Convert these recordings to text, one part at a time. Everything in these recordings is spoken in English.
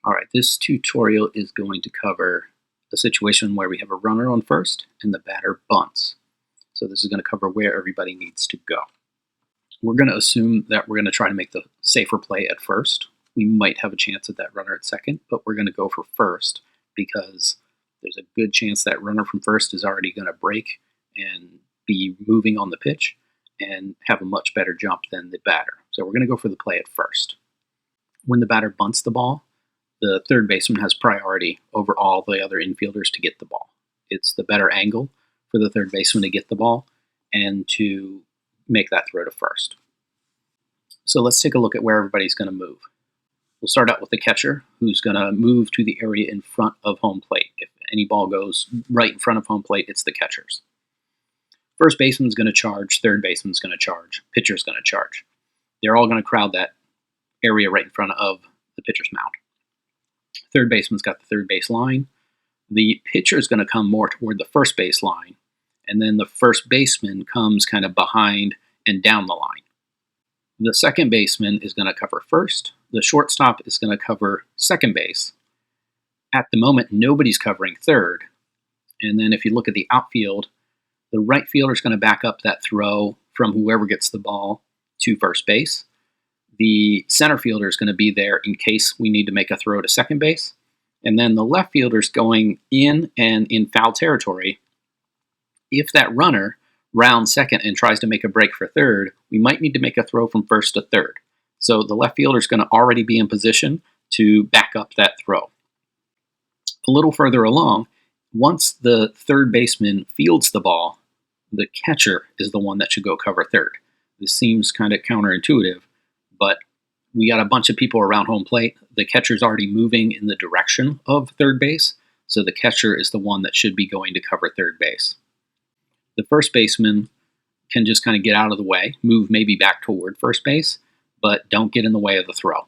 All right, this tutorial is going to cover a situation where we have a runner on first and the batter bunts. So this is going to cover where everybody needs to go. We're going to assume that we're going to try to make the safer play at first. We might have a chance at that runner at second, but we're going to go for first because there's a good chance that runner from first is already going to break and be moving on the pitch and have a much better jump than the batter. So we're going to go for the play at first. When the batter bunts the ball, the third baseman has priority over all the other infielders to get the ball. It's the better angle for the third baseman to get the ball and to make that throw to first. So let's take a look at where everybody's going to move. We'll start out with the catcher, who's going to move to the area in front of home plate. If any ball goes right in front of home plate, it's the catcher's. First baseman's going to charge, third baseman's going to charge, pitcher's going to charge. They're all going to crowd that area right in front of the pitcher's mound. Third baseman's got the third base line. The pitcher is going to come more toward the first base line, and then the first baseman comes kind of behind and down the line. The second baseman is going to cover first. The shortstop is going to cover second base. At the moment, nobody's covering third. And then if you look at the outfield, the right fielder is going to back up that throw from whoever gets the ball to first base. The center fielder is going to be there in case we need to make a throw to second base. And then the left fielder is going in and in foul territory. If that runner rounds second and tries to make a break for third, we might need to make a throw from first to third. So the left fielder is going to already be in position to back up that throw. A little further along, once the third baseman fields the ball, the catcher is the one that should go cover third. This seems kind of counterintuitive, but we got a bunch of people around home plate. The catcher's already moving in the direction of third base, so the catcher is the one that should be going to cover third base. The first baseman can just kind of get out of the way, move maybe back toward first base, but don't get in the way of the throw.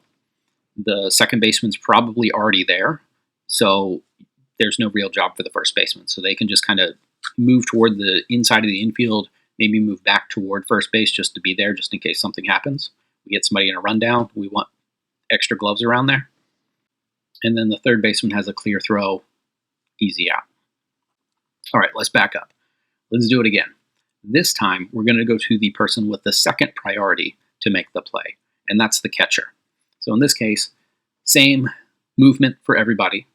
The second baseman's probably already there, so there's no real job for the first baseman. So they can just kind of move toward the inside of the infield, maybe move back toward first base just to be there, just in case something happens. We get somebody in a rundown, we want extra gloves around there. And then the third baseman has a clear throw, easy out. All right, let's back up. Let's do it again. This time, we're going to go to the person with the second priority to make the play, and that's the catcher. So in this case, same movement for everybody.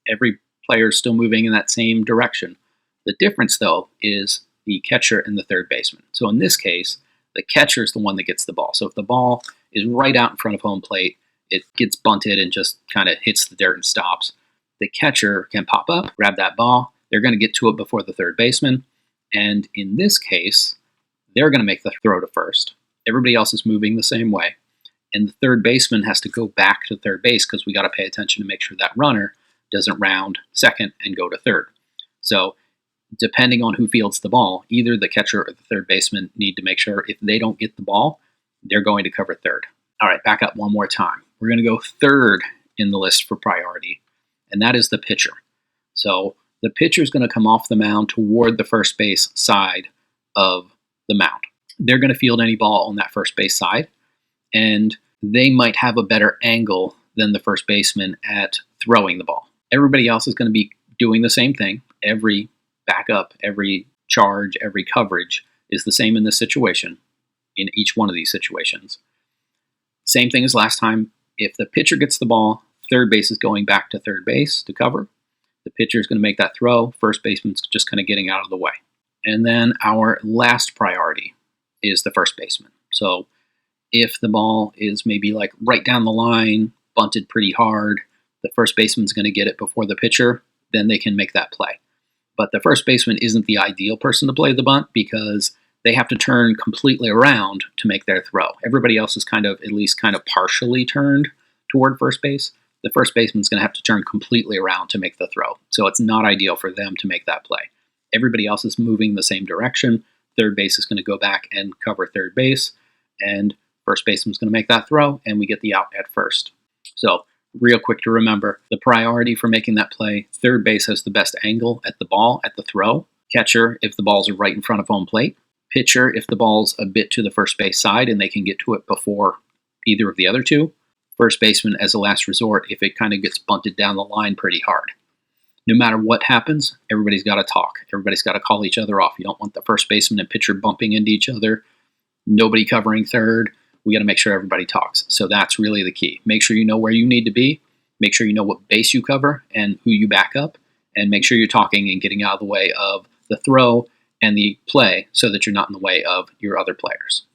Every player is still moving in that same direction. The difference, though, is the catcher and the third baseman. So in this case, the catcher is the one that gets the ball. So if the ball is right out in front of home plate, it gets bunted and just kind of hits the dirt and stops. The catcher can pop up, grab that ball. They're going to get to it before the third baseman. And in this case, they're going to make the throw to first. Everybody else is moving the same way. And the third baseman has to go back to third base because we got to pay attention to make sure that runner doesn't round second and go to third. So depending on who fields the ball, either the catcher or the third baseman need to make sure if they don't get the ball, they're going to cover third. All right, back up one more time. We're going to go third in the list for priority, and that is the pitcher. So the pitcher is going to come off the mound toward the first base side of the mound. They're going to field any ball on that first base side, and they might have a better angle than the first baseman at throwing the ball. Everybody else is going to be doing the same thing. Every backup, every charge, every coverage is the same in this situation, in each one of these situations. Same thing as last time. If the pitcher gets the ball, third base is going back to third base to cover. The pitcher is going to make that throw. First baseman's just kind of getting out of the way. And then our last priority is the first baseman. So if the ball is maybe like right down the line, bunted pretty hard, the first baseman's going to get it before the pitcher, then they can make that play. But the first baseman isn't the ideal person to play the bunt because they have to turn completely around to make their throw. Everybody else is kind of, at least kind of partially turned toward first base. The first baseman's going to have to turn completely around to make the throw. So it's not ideal for them to make that play. Everybody else is moving the same direction. Third base is going to go back and cover third base, and first baseman's going to make that throw, and we get the out at first. So real quick to remember, the priority for making that play, third base has the best angle at the ball, at the throw. Catcher, if the balls are right in front of home plate. Pitcher, if the ball's a bit to the first base side and they can get to it before either of the other two. first baseman as a last resort if it kind of gets bunted down the line pretty hard. No matter what happens, everybody's got to talk. Everybody's got to call each other off. You don't want the first baseman and pitcher bumping into each other, nobody covering third. We got to make sure everybody talks. So that's really the key. Make sure you know where you need to be. Make sure you know what base you cover and who you back up. And make sure you're talking and getting out of the way of the throw and the play so that you're not in the way of your other players.